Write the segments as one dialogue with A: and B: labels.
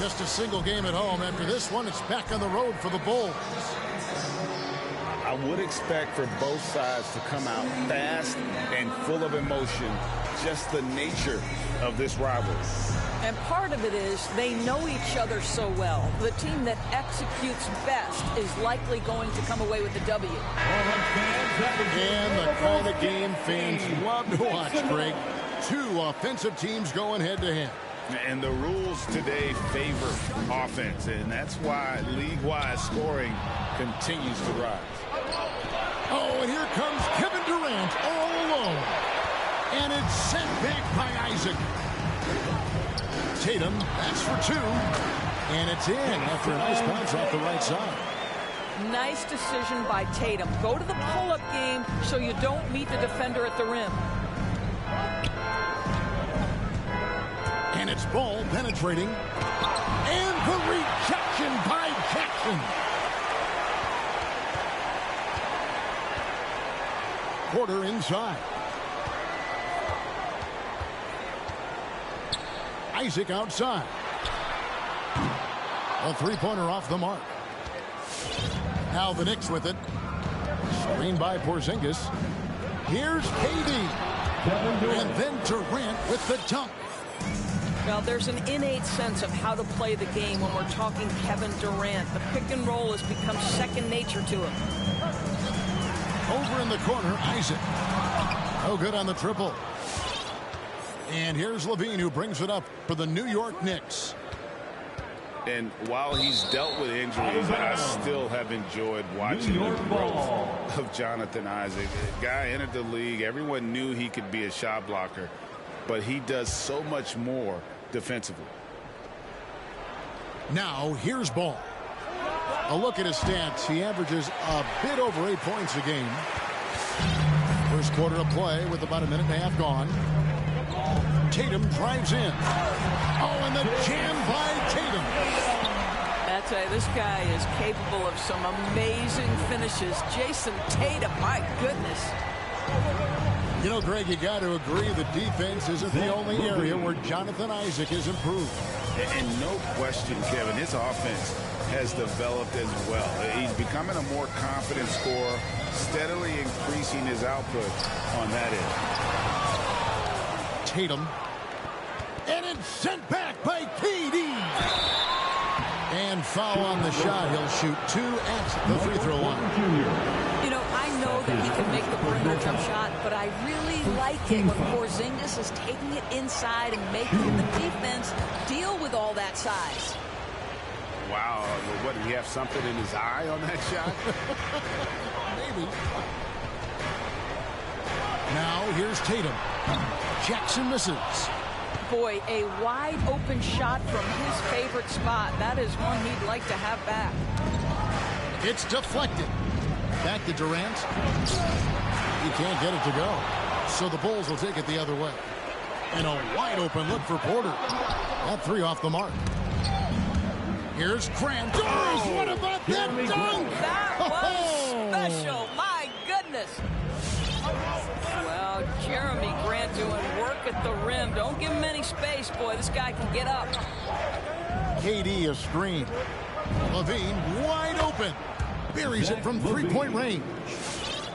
A: Just a single game at home. After this one, it's back on the road for the Bulls.
B: I would expect for both sides to come out fast and full of emotion. Just the nature of this rivalry.
C: And part of it is they know each other so well. The team that executes best is likely going to come away with the W.
A: And the kind of game fans love to watch, Greg. Two offensive teams going head-to-head.
B: And the rules today favor offense, and that's why league-wide scoring continues to rise.
A: Oh, and here comes Kevin Durant all alone. And it's sent back by Isaac. Tatum, that's for two. And it's in after a nice bounce off the right side.
C: Nice decision by Tatum. Go to the pull-up game so you don't meet the defender at the rim.
A: And it's ball penetrating. And the rejection by Jackson. Porter inside. Isaac outside. A three-pointer off the mark. Now the Knicks with it. Screen by Porzingis. Here's KD. And then Durant with the dunk.
C: Well, there's an innate sense of how to play the game when we're talking Kevin Durant. The pick and roll has become second nature to him.
A: Over in the corner, Isaac. No good on the triple. And here's Levine, who brings it up for the New York Knicks.
B: And while he's dealt with injuries, I still have enjoyed watching the growth of Jonathan Isaac. The guy entered the league. Everyone knew he could be a shot blocker, but he does so much more defensively.
A: Now, here's Ball. A look at his stats. He averages a bit over 8 points a game. First quarter of play with about a minute and a half gone. Tatum drives in. Oh, and the jam by Tatum.
C: I'd say this guy is capable of some amazing finishes. Jason Tatum, my goodness.
A: You know, Greg, you got to agree the defense isn't the only area where Jonathan Isaac has improved.
B: And no question, Kevin, his offense has developed as well. He's becoming a more confident scorer, steadily increasing his output on that end.
A: Tatum. And it's sent back by KD. And foul on the shot. He'll shoot two at the free throw line.
C: You know, I know that he can make the perimeter jump shot, but I really like it when Porzingis is taking it inside and making the defense deal with all that size.
B: Wow, what, did he have something in his eye on that shot?
A: Maybe. Now here's Tatum. Jackson misses.
C: Boy, a wide open shot from his favorite spot. That is one he'd like to have back.
A: It's deflected. Back to Durant. He can't get it to go. So the Bulls will take it the other way. And a wide open look for Porter. That three off the mark. Here's Grant. Oh, what about that dunk?
C: That was special. My goodness. Well, Jeremy Grant doing work at the rim. Don't give him any space, boy. This guy can get up.
A: KD a screen. Levine wide open. Buries it from three-point range.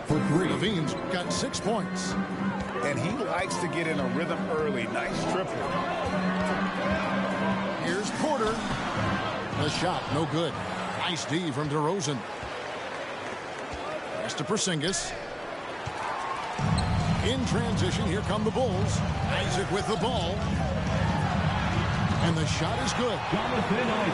A: For three. Levine's got 6 points.
B: And he likes to get in a rhythm early. Nice triple.
A: Here's Porter. The shot, no good. Nice D from DeRozan. Pass to Porzingis. In transition, here come the Bulls. Isaac with the ball. And the shot is good.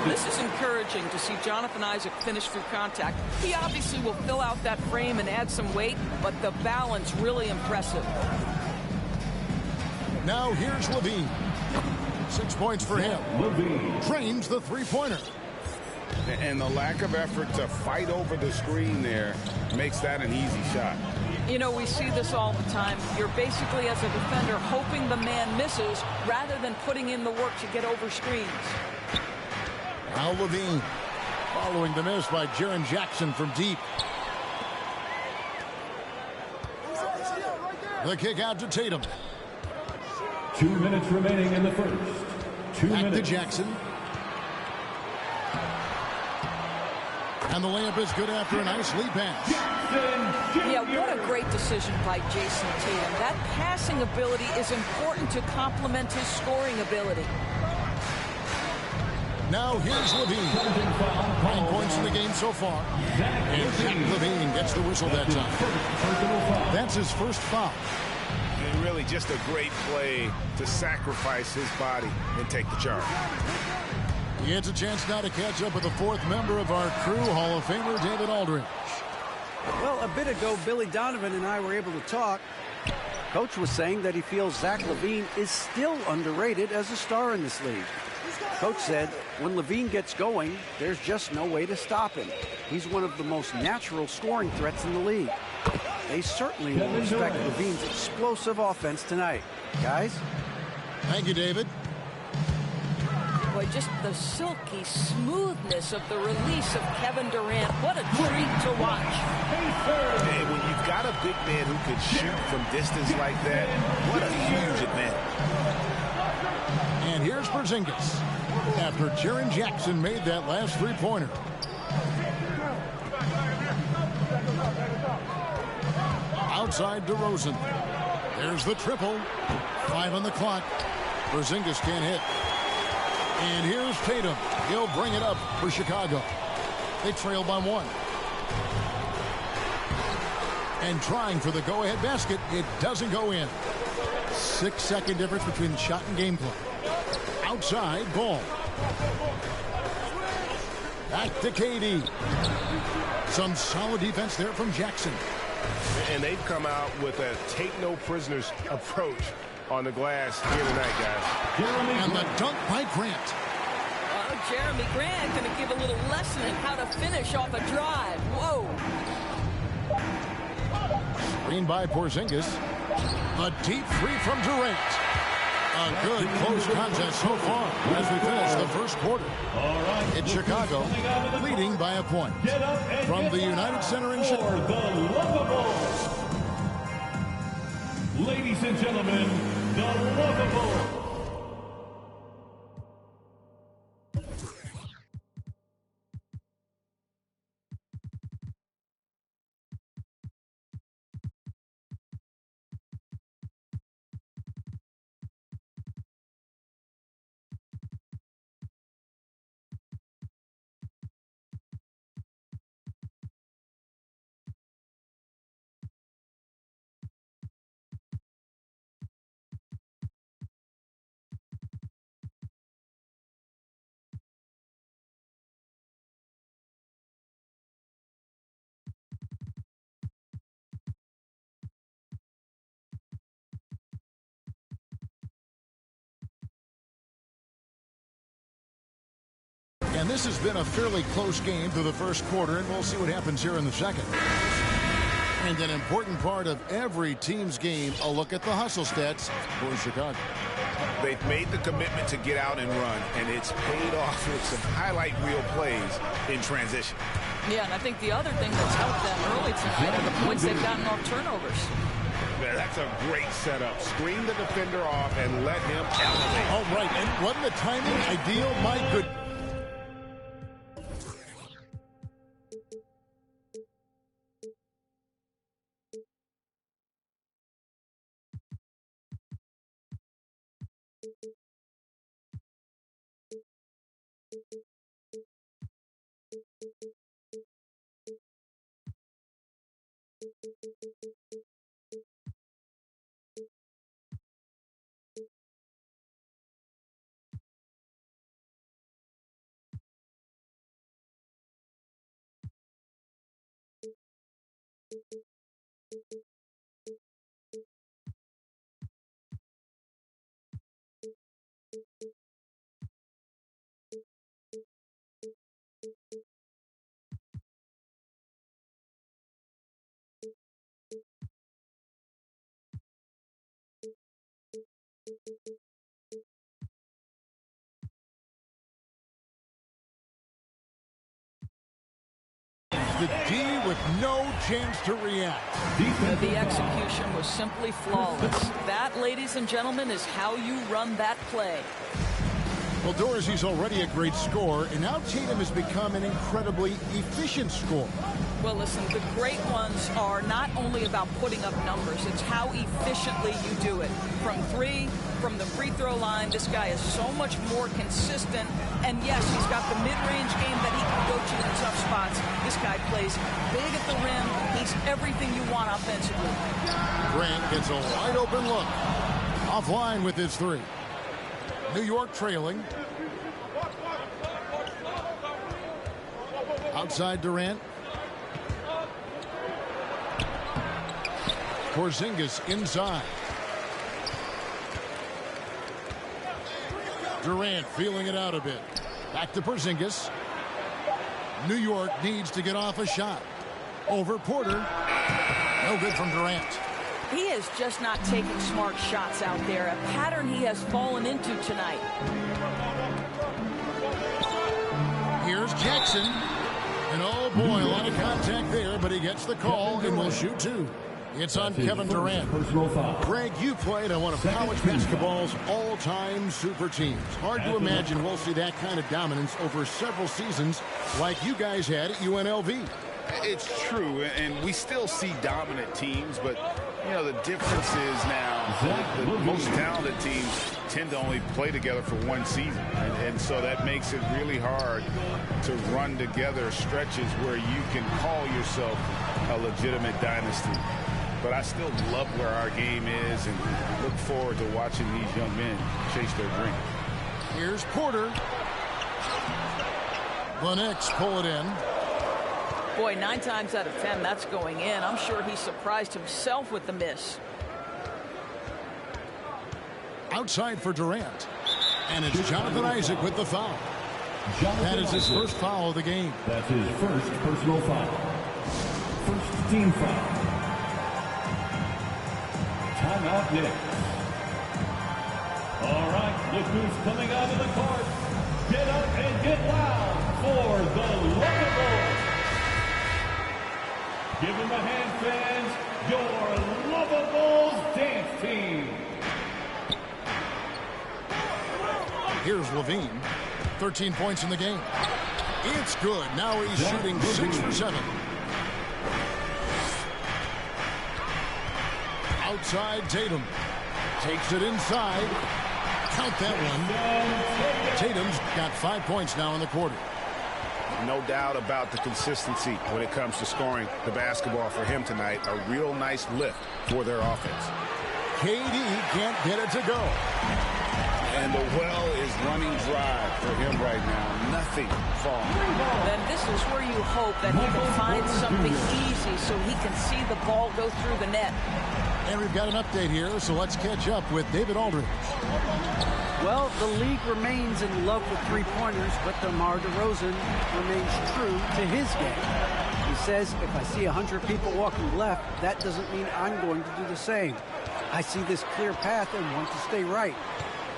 C: This is encouraging to see Jonathan Isaac finish through contact. He obviously will fill out that frame and add some weight, but the balance really impressive.
A: Now here's Levine. 6 points for him. Levine trains the three-pointer.
B: And the lack of effort to fight over the screen there makes that an easy shot.
C: You know, we see this all the time. You're basically, as a defender, hoping the man misses rather than putting in the work to get over screens.
A: Now Levine following the miss by Jaren Jackson from deep. The kick out to Tatum.
D: 2 minutes remaining in the first. 2
A: Back
D: minutes.
A: to Jackson. And the layup is good after a nice lead pass.
C: Yeah, what a great decision by Jason Tatum. That passing ability is important to complement his scoring ability.
A: Now here's Levine. 9 points in the game so far. And Zach Levine gets the whistle that time. That's his first foul.
B: And really just a great play to sacrifice his body and take the charge.
A: He gets a chance now to catch up with the 4th member of our crew, Hall of Famer David Aldridge.
D: Well, a bit ago, Billy Donovan and I were able to talk. Coach was saying that he feels Zach Levine is still underrated as a star in this league. Coach said when Levine gets going, there's just no way to stop him. He's one of the most natural scoring threats in the league. They certainly will respect Levine's explosive offense tonight. Guys?
A: Thank you, David.
C: Boy, just the silky smoothness of the release of Kevin Durant. What a treat to watch.
B: And when you've got a big man who can shoot from distance like that, what a huge advantage.
A: And here's Porzingis after Jaren Jackson made that last three-pointer. Outside DeRozan. There's the triple. 5 on the clock. Porzingis can't hit. And here's Tatum. He'll bring it up for Chicago. They trail by 1. And trying for the go-ahead basket. It doesn't go in. 6-second difference between the shot and game clock. Outside, Ball. Back to KD. Some solid defense there from Jackson.
B: And they've come out with a take-no-prisoners approach on the glass here tonight, guys.
A: And the dunk by Grant.
C: Jeremy Grant going to give a little lesson in how to finish off a drive. Whoa.
A: Screen by Porzingis. A deep three from Durant. A good close contest so far as we finish the first quarter. It's Chicago leading by a point. From the United Center in Chicago.
E: Ladies and gentlemen, the Lovables.
A: And this has been a fairly close game through the first quarter, and we'll see what happens here in the second. And an important part of every team's game, a look at the hustle stats for Chicago.
B: They've made the commitment to get out and run, and it's paid off with some highlight reel plays in transition.
C: Yeah, and I think the other thing that's helped them early tonight are the points they've gotten off turnovers.
B: Yeah, that's a great setup. Screen the defender off and let him elevate.
A: All right, and wasn't the timing ideal? My good. The D with no chance to react.
C: The execution was simply flawless. That, ladies and gentlemen, is how you run that play.
A: Well, Dorsey's already a great scorer, and now Tatum has become an incredibly efficient scorer.
C: Well, listen, the great ones are not only about putting up numbers, it's how efficiently you do it. From three, from the free throw line, this guy is so much more consistent. And yes, he's got the mid-range game that he can go to in tough spots. This guy plays big at the rim. He's everything you want offensively.
A: Grant gets a wide open look. Offline with his three. New York trailing. Outside Durant. Porzingis inside. Durant feeling it out a bit. Back to Porzingis. New York needs to get off a shot. Over Porter. No good from Durant.
C: He is just not taking smart shots out there, a pattern he has fallen into tonight.
A: Here's Jackson. And oh boy, a lot of contact there, but he gets the call and will shoot two. It's on Kevin Durant. Greg, you played on one of college basketball's all-time super teams. Hard to imagine we'll see that kind of dominance over several seasons like you guys had at UNLV.
B: It's true, and we still see dominant teams, but, you know, the difference is now the most talented teams tend to only play together for one season, and so that makes it really hard to run together stretches where you can call yourself a legitimate dynasty. But I still love where our game is and look forward to watching these young men chase their dream.
A: Here's Porter. The Knicks pull it in.
C: Boy, 9 times out of 10, that's going in. I'm sure he surprised himself with the miss.
A: Outside for Durant. And it's Jonathan Isaac with the foul. That is his first foul of the game.
E: That's his first personal foul. First team foul. Timeout Knicks. All right, look who's coming out of the court. Get up and get loud for the Lavables. Give them a hand, fans. Your Lavables dance team.
A: Here's Levine. 13 points in the game. It's good. Now he's shooting 6 for 7. Outside Tatum. Takes it inside. Count that one. Tatum's got 5 points now in the quarter.
B: No doubt about the consistency when it comes to scoring the basketball for him tonight. A real nice lift for their offense.
A: KD can't get it to go.
B: And the well is running dry for him right now. Nothing falling.
C: Then this is where you hope that he can find something easy so he can see the ball go through the net.
A: And we've got an update here, so let's catch up with David Aldridge.
D: Well, the league remains in love with three-pointers, but DeMar DeRozan remains true to his game. He says, if I see 100 people walking left, that doesn't mean I'm going to do the same. I see this clear path and want to stay right.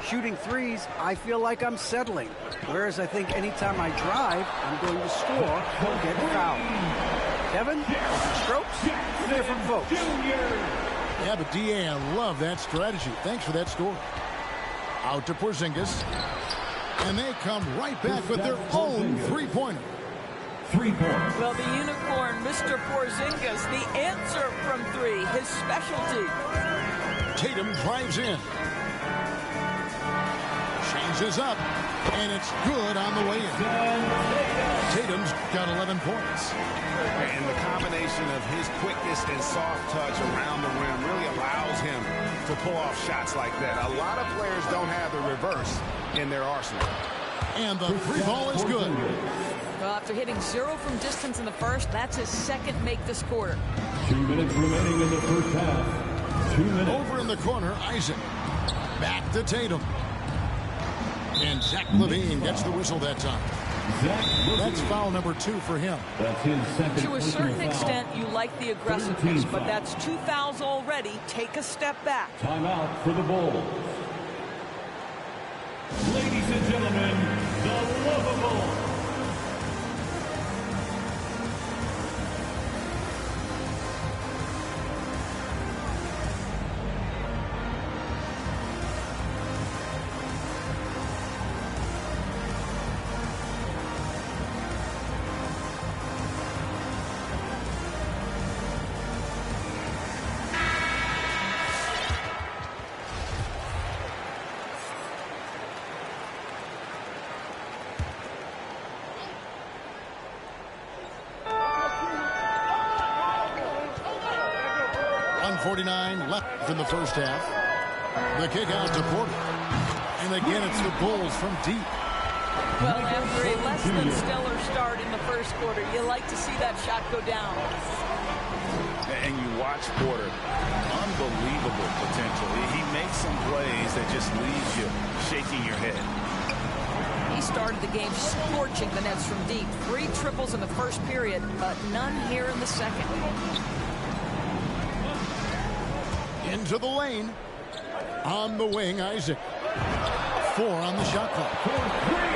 D: Shooting threes, I feel like I'm settling. Whereas I think anytime I drive, I'm going to score or get fouled. Kevin, different strokes, different folks.
A: Yeah, but D.A., I love that strategy. Thanks for that score. Out to Porzingis. And they come right back with their own three-pointer.
E: 3 points.
C: Well, the unicorn, Mr. Porzingis, the answer from 3, his specialty.
A: Tatum drives in. Changes up. And it's good on the way in. Tatum's got 11 points.
B: And the combination of his quickness and soft touch around the rim really allows him to pull off shots like that. A lot of players don't have the reverse in their arsenal.
A: And the three ball is good.
C: Well, after hitting 0 from distance in the first, that's his second make this quarter.
E: 2 minutes remaining in the first half. 2 minutes.
A: Over in the corner, Isaac. Back to Tatum. And Zach LaVine gets the whistle that time. That's foul number 2 for him.
E: That's his second.
C: To a certain extent, you like the aggressiveness, but that's 2 fouls already. Take a step back.
E: Timeout for the Bulls. Ladies and gentlemen, the Lavables.
A: 2:49 left in the first half. The kick out to Porter. And again, it's the Bulls from deep.
C: Well, after a less than stellar start in the first quarter, you like to see that shot go down.
B: And you watch Porter, unbelievable potential. He makes some plays that just leaves you shaking your head.
C: He started the game scorching the Nets from deep. 3 triples in the first period, but none here in the second.
A: Into the lane. On the wing, Isaac. 4 on the shot clock.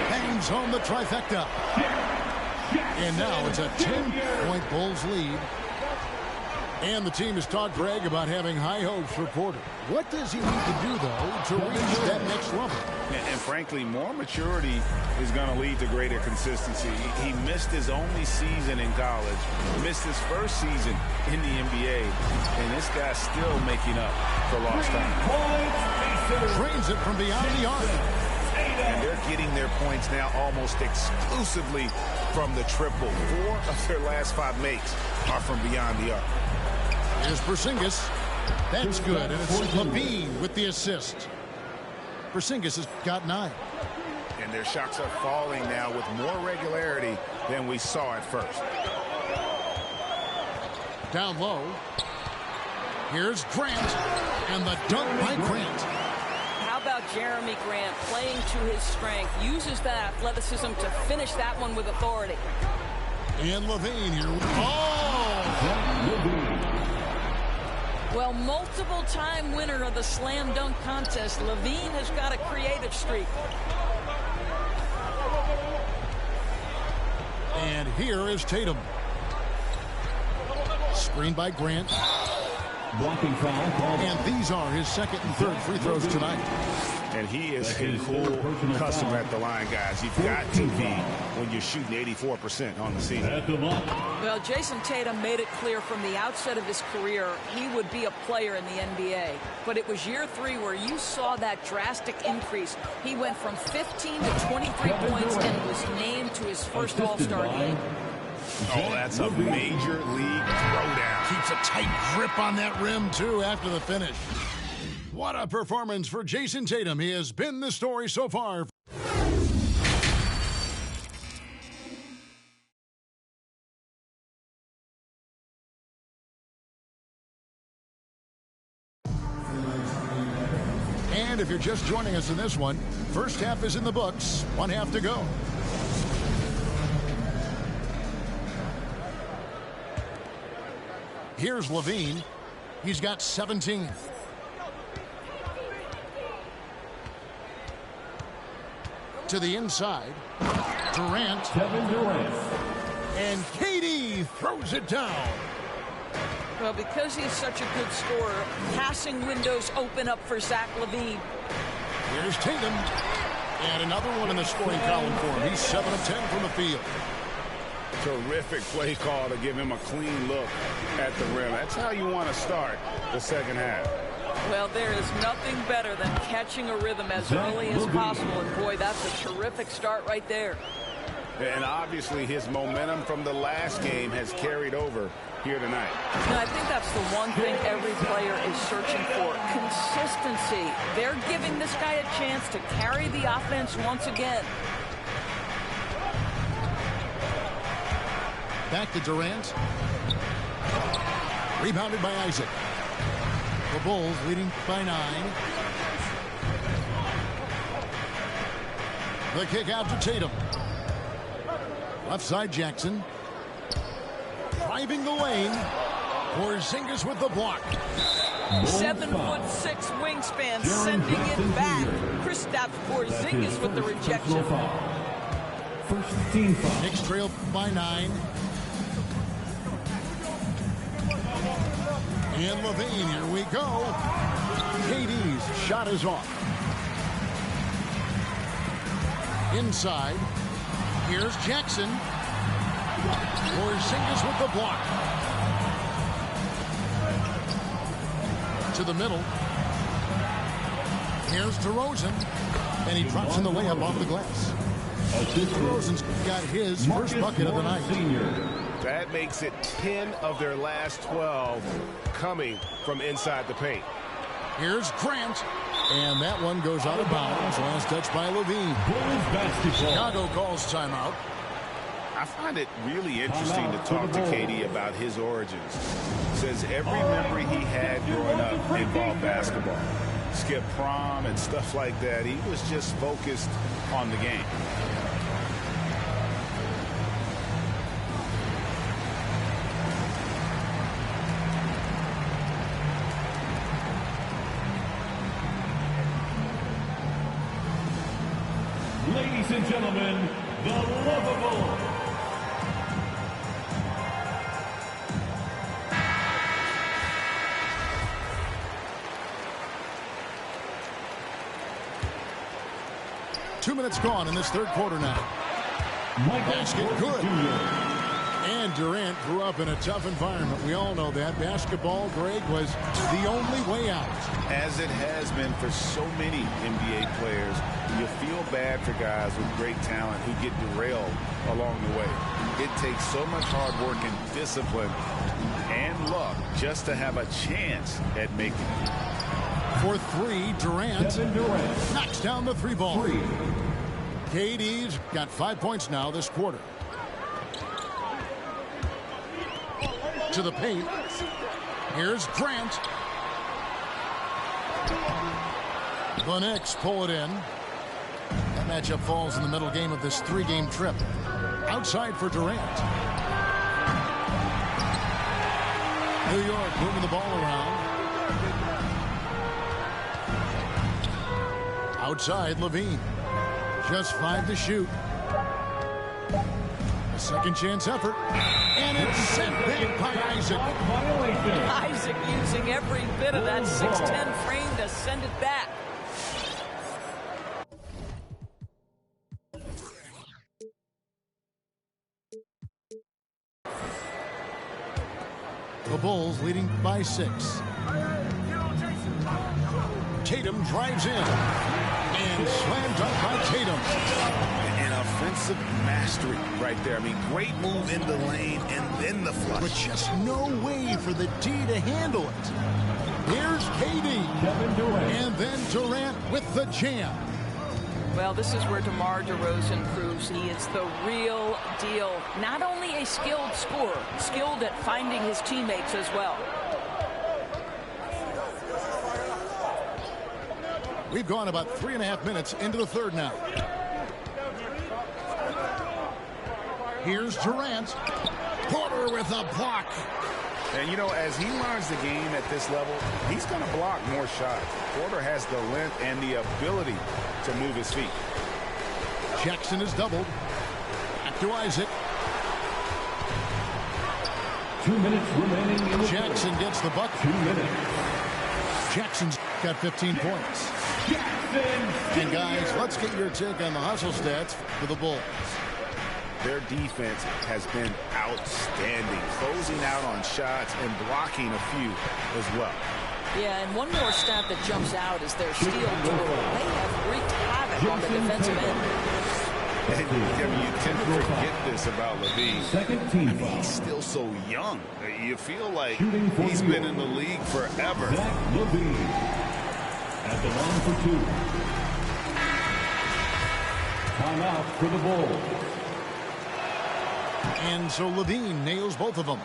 A: Hangs home the trifecta. And now it's a 10-point Bulls lead. And the team has talked Greg about having high hopes for Porter. What does he need to do, though, to reach that next level?
B: And frankly, more maturity is going to lead to greater consistency. He missed his only season in college, missed his first season in the NBA, and this guy's still making up for lost time.
A: Drains it from beyond the arc.
B: And they're getting their points now almost exclusively from the triple. 4 of their last 5 makes are from beyond the arc.
A: Here's Porzingis. That's good, and it's LaVine with the assist. Porzingis has got 9.
B: And their shots are falling now with more regularity than we saw at first.
A: Down low. Here's Grant, and the dunk by Grant.
C: How about Jeremy Grant playing to his strength, uses that athleticism to finish that one with authority.
A: And LaVine here. Oh!
C: Well, multiple-time winner of the slam dunk contest, LaVine has got a creative streak.
A: And here is Tatum. Screened by Grant.
E: Blocking foul.
A: And these are his second and third free throws tonight.
B: And he is a cool customer at the line, guys. You've got to be when you're shooting 84% on the season.
C: Well, Jason Tatum made it clear from the outset of his career he would be a player in the NBA. But it was year 3 where you saw that drastic increase. He went from 15 to 23 points and was named to his first All-Star game.
B: Oh, that's a major league throwdown.
A: Keeps a tight grip on that rim, too, after the finish. What a performance for Jason Tatum. He has been the story so far. And if you're just joining us in this one, first half is in the books. 1 half to go. Here's LaVine. He's got 17. To the inside. Durant.
E: Kevin Durant.
A: And KD throws it down.
C: Well, because he's such a good scorer, passing windows open up for Zach LaVine.
A: Here's Tatum. And another one in the scoring column for him. He's 7 of 10 from the field.
B: Terrific play call to give him a clean look at the rim. That's how you want to start the second half.
C: Well, there is nothing better than catching a rhythm as early as possible. And, boy, that's a terrific start right there.
B: And obviously his momentum from the last game has carried over here tonight.
C: I think that's the one thing every player is searching for. Consistency. They're giving this guy a chance to carry the offense once again.
A: Back to Durant. Rebounded by Isaac. The Bulls leading by 9. The kick out to Tatum. Left side Jackson. Driving the lane. Porzingis with the block.
C: 7'6" wingspan, sending it back. Kristaps Porzingis with the rejection.
E: First team foul.
A: Knicks trail by 9. And LaVine, here we go. KD's shot is off. Inside. Here's Jackson. Porzingis with the block. To the middle. Here's DeRozan. And he drops in the layup off the glass. DeRozan's got his first bucket of the night.
F: That makes it 10 of their last 12 coming from inside the paint.
A: Here's Grant. And that one goes out of bounds. Last touch by Levine. Chicago calls timeout.
B: I find it really interesting to talk to KD about his origins. Says every memory he had growing up involved basketball. Skip prom and stuff like that. He was just focused on the game.
E: Ladies and gentlemen, the Lovable.
A: Two minutes gone in this third quarter now. Basket good. And Durant grew up in a tough environment. We all know that. Basketball, Greg, was the only way out.
B: As it has been for so many NBA players, you feel bad for guys with great talent who get derailed along the way. It takes so much hard work and discipline and luck just to have a chance at making it.
A: For three, Durant knocks down the three ball. KD's got 5 points now this quarter. To the paint. Here's Grant. The Knicks pull it in. That matchup falls in the middle game of this three-game trip. Outside for Durant. New York moving the ball around. Outside, Levine. Just 5 to shoot. A second chance effort. And it's sent back by Isaac.
C: Isaac using every bit of that 6'10" frame to send it back.
A: The Bulls leading by 6. Tatum drives in. And slam dunk by Tatum.
B: An offensive mastery right there. I mean, great move in the lane and then the flush.
A: But just no way for the D to handle it. Here's KD. And then Durant with the jam.
C: Well, this is where DeMar DeRozan proves he is the real deal. Not only a skilled scorer, skilled at finding his teammates as well.
A: We've gone about 3.5 minutes into the third now. Here's Durant. Porter with a block.
B: And, you know, as he learns the game at this level, he's going to block more shots. Porter has the length and the ability to move his feet.
A: Jackson is doubled. Back to Isaac.
E: 2 minutes remaining in the
A: Jackson gets the bucket.
E: 2 minutes.
A: Jackson's got 15 points. And guys, let's get your take on the hustle stats for the Bulls.
B: Their defense has been outstanding, closing out on shots and blocking a few as well.
C: Yeah, and one more stat that jumps out is their steal total. They have wreaked havoc on the defensive end.
B: And you tend to forget this about Levine.
E: Second team foul.
B: He's still so young. You feel like he's been in the league forever.
E: Zach Levine at the line for 2. Timeout for the Bulls.
A: And so Levine nails both of them.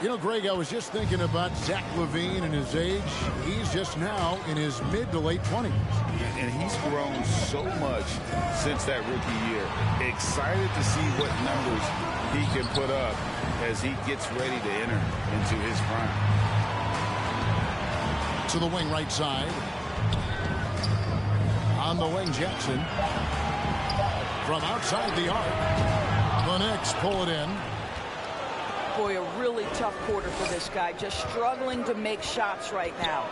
A: You know, Greg, I was just thinking about Zach Levine and his age. He's just now in his mid to late 20s.
B: And he's grown so much since that rookie year. Excited to see what numbers he can put up as he gets ready to enter into his prime.
A: To the wing right side. On the wing, Jackson. From outside the arc. The Knicks pull it in.
C: Boy, a really tough quarter for this guy. Just struggling to make shots right now.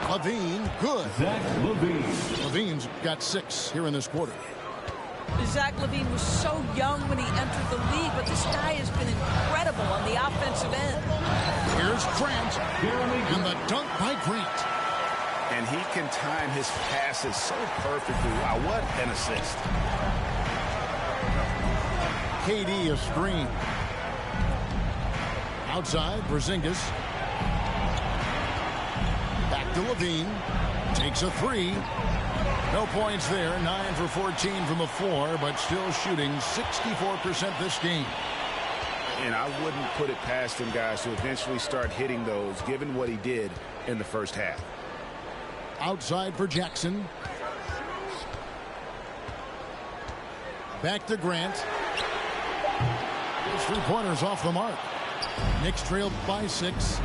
A: Levine, good.
E: Zach Levine.
A: Levine's got 6 here in this quarter.
C: Zach Levine was so young when he entered the league, but this guy has been incredible on the offensive end.
A: Here's Grant. And the dunk by Grant.
B: And he can time his passes so perfectly. Wow, what an assist.
A: KD a screen. Outside, Porzingis. Back to Levine. Takes a three. No points there. 9 for 14 from the floor, but still shooting 64% this game.
B: And I wouldn't put it past him, guys, to eventually start hitting those, given what he did in the first half.
A: Outside for Jackson. Back to Grant. His three-pointers off the mark. Knicks trailed by 6.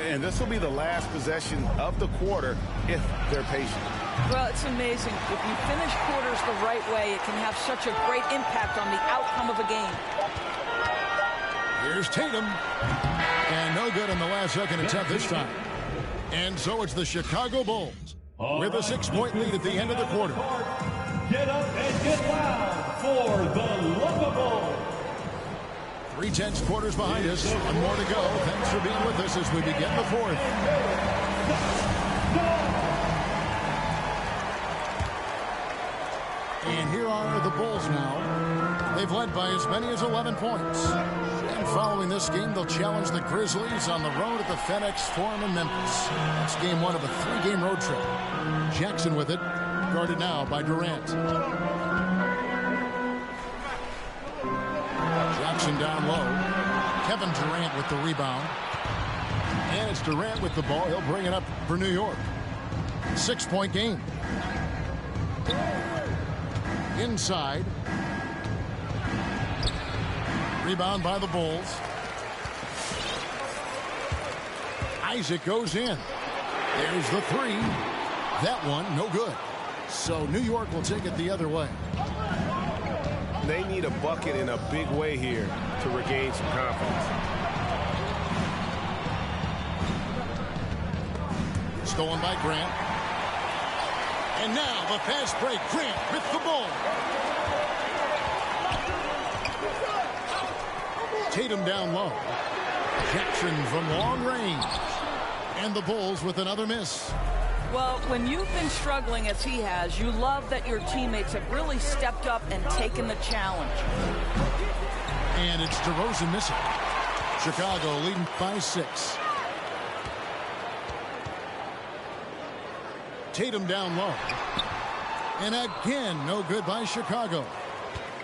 B: And this will be the last possession of the quarter if they're patient.
C: Well, it's amazing. If you finish quarters the right way, it can have such a great impact on the outcome of a game.
A: Here's Tatum. And no good in the last second attempt this time. And so it's the Chicago Bulls with a 6-point lead at the end of the quarter.
E: Get up and get loud for the Luka Bulls.
A: 3/10 quarters behind us. One more to go. Thanks for being with us as we begin the fourth. And here are the Bulls now. They've led by as many as 11 points. And following this game, they'll challenge the Grizzlies on the road at the FedEx Forum in Memphis. That's game 1 of a 3-game road trip. Jackson with it, guarded now by Durant. Jackson down low. Kevin Durant with the rebound. And it's Durant with the ball. He'll bring it up for New York. 6-point game. Inside. Rebound by the Bulls. Isaac goes in. There's the three. That one, no good. So New York will take it the other way.
F: They need a bucket in a big way here to regain some confidence.
A: Stolen by Grant. And now the fast break. Grant with the ball. Tatum down low. Jackson from long range. And the Bulls with another miss.
C: Well, when you've been struggling as he has, you love that your teammates have really stepped up and taken the challenge.
A: And it's DeRozan missing. Chicago leading by 6. Tatum down low. And again, no good by Chicago.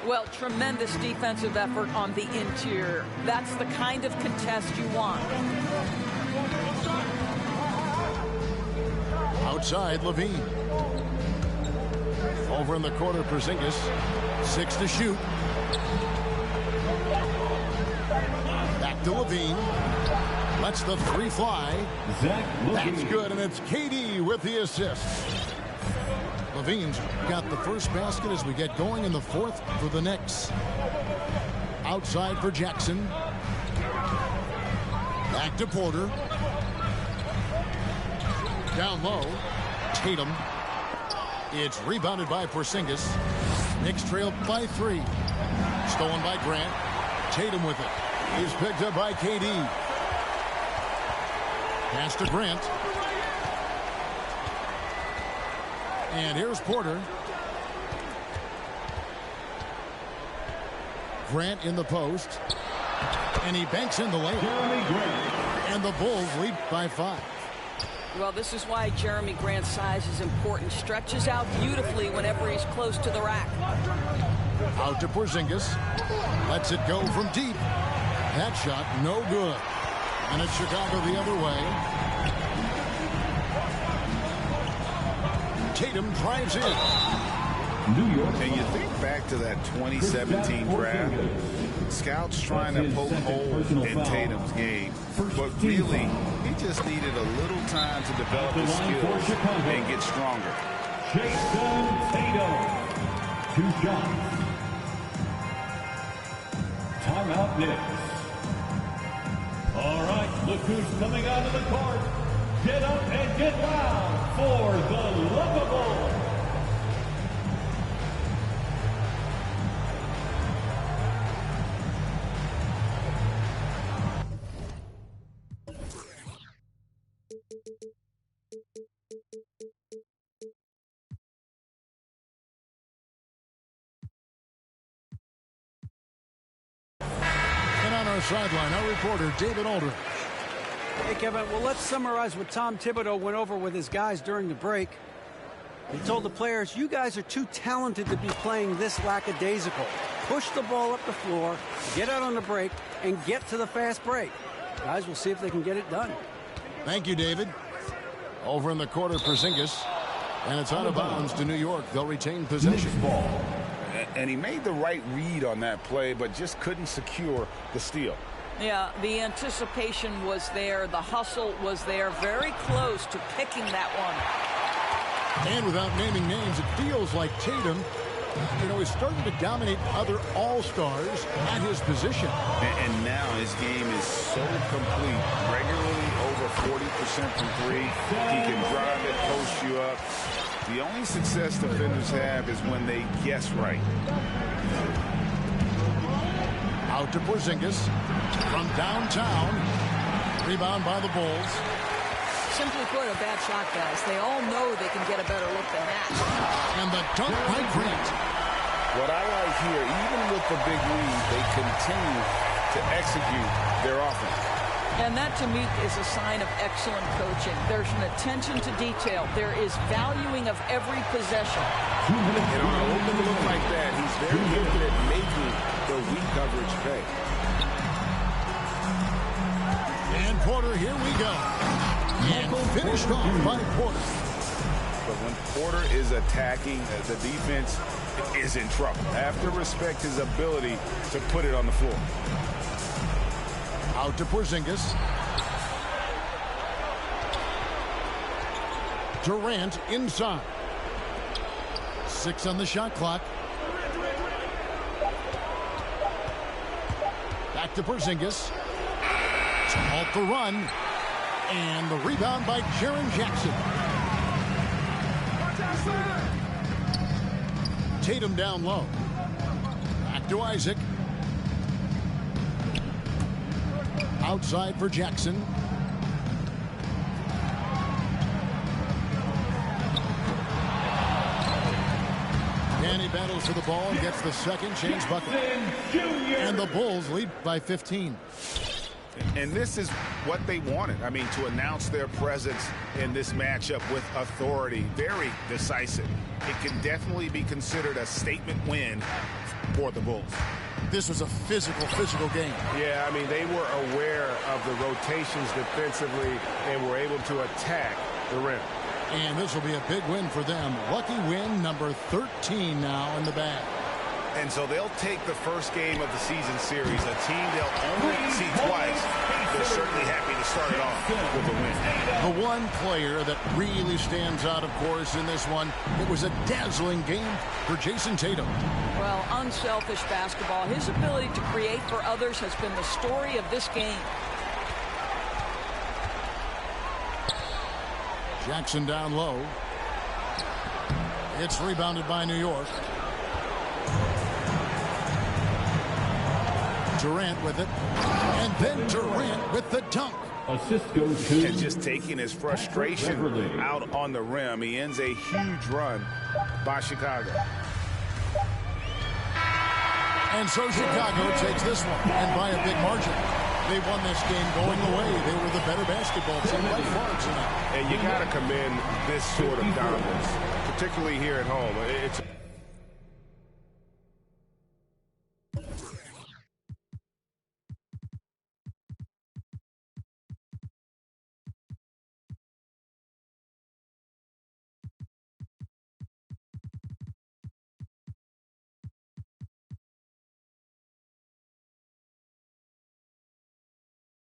C: Well, tremendous defensive effort on the interior. That's the kind of contest you want.
A: Outside, Levine. Over in the corner, Porzingis. 6 to shoot. Back to Levine. Lets the three fly. That's good, and it's KD with the assist. Levine's got the first basket as we get going in the fourth for the Knicks. Outside for Jackson. Back to Porter. Down low. Tatum. It's rebounded by Porzingis. Knicks trail by 3. Stolen by Grant. Tatum with it. He's picked up by KD. Pass to Grant. And here's Porter. Grant in the post. And he banks in the layup. And the Bulls lead by 5.
C: Well, this is why Jeremy Grant's size is important. Stretches out beautifully whenever he's close to the rack.
A: Out to Porzingis. Lets it go from deep. That shot no good. And it's Chicago the other way. Tatum drives in.
B: New York. And you think back to that 2017 draft. Scouts trying to poke holes in Tatum's game. But really, he just needed a little time to develop his skills and get stronger.
E: Jason Tatum. 2 shots. Timeout Knicks. All right, look who's coming out of the court. Get up and get loud for the Luka Bulls.
A: the sideline, our reporter, David Aldridge.
D: Hey, Kevin, well, let's summarize what Tom Thibodeau went over with his guys during the break. He told the players, you guys are too talented to be playing this lackadaisical. Push the ball up the floor, get out on the break, and get to the fast break. Guys, we'll see if they can get it done.
A: Thank you, David. Over in the corner, Porzingis. And it's out of bounds to New York. They'll retain possession.
B: And he made the right read on that play, but just couldn't secure the steal.
C: Yeah, the anticipation was there. The hustle was there. Very close to picking that one.
A: And without naming names, it feels like Tatum, is starting to dominate other all-stars at his position.
B: And now his game is so complete. Regularly over 40% from three. He can drive it, post you up. The only success defenders have is when they guess right.
A: Out to Porzingis from downtown. Rebound by the Bulls.
C: Simply put, a bad shot, guys. They all know they can get a better look than that.
A: And the dunk by Grant.
B: What I like here, even with the big lead, they continue to execute their offense.
C: And that, to me, is a sign of excellent coaching. There's an attention to detail. There is valuing of every possession.
F: And on an open look like that, he's very gifted at making the weak coverage pay.
A: And Porter, here we go. And finished off by Porter.
B: But when Porter is attacking, the defense is in trouble. Have to respect his ability to put it on the floor.
A: Out to Porzingis. Durant inside. 6 on the shot clock. Back to Porzingis. To halt the run. And the rebound by Jaren Jackson. Tatum down low. Back to Isaac. Outside for Jackson. And he battles for the ball and gets the second chance bucket. And the Bulls lead by 15.
B: And this is what they wanted. I mean, to announce their presence in this matchup with authority, very decisive. It can definitely be considered a statement win for the Bulls.
A: This was a physical game.
F: Yeah, I mean, they were aware of the rotations defensively and were able to attack the rim.
A: And this will be a big win for them. Lucky win number 13 now in the bag.
B: And so they'll take the first game of the season series, a team they'll only see twice. They're certainly happy to start it off with a win.
A: The one player that really stands out, of course, in this one, it was a dazzling game for Jason Tatum.
C: Well, unselfish basketball. His ability to create for others has been the story of this game.
A: Jackson down low. It's rebounded by New York. Durant with it. And then Durant with the dunk.
E: Assist goes to
B: And just taking his frustration out on the rim, he ends a huge run by Chicago.
A: And so Chicago takes this one, and by a big margin. They won this game going away. They were the better basketball team by far tonight.
F: And you got to commend this sort of dominance, particularly here at home. It's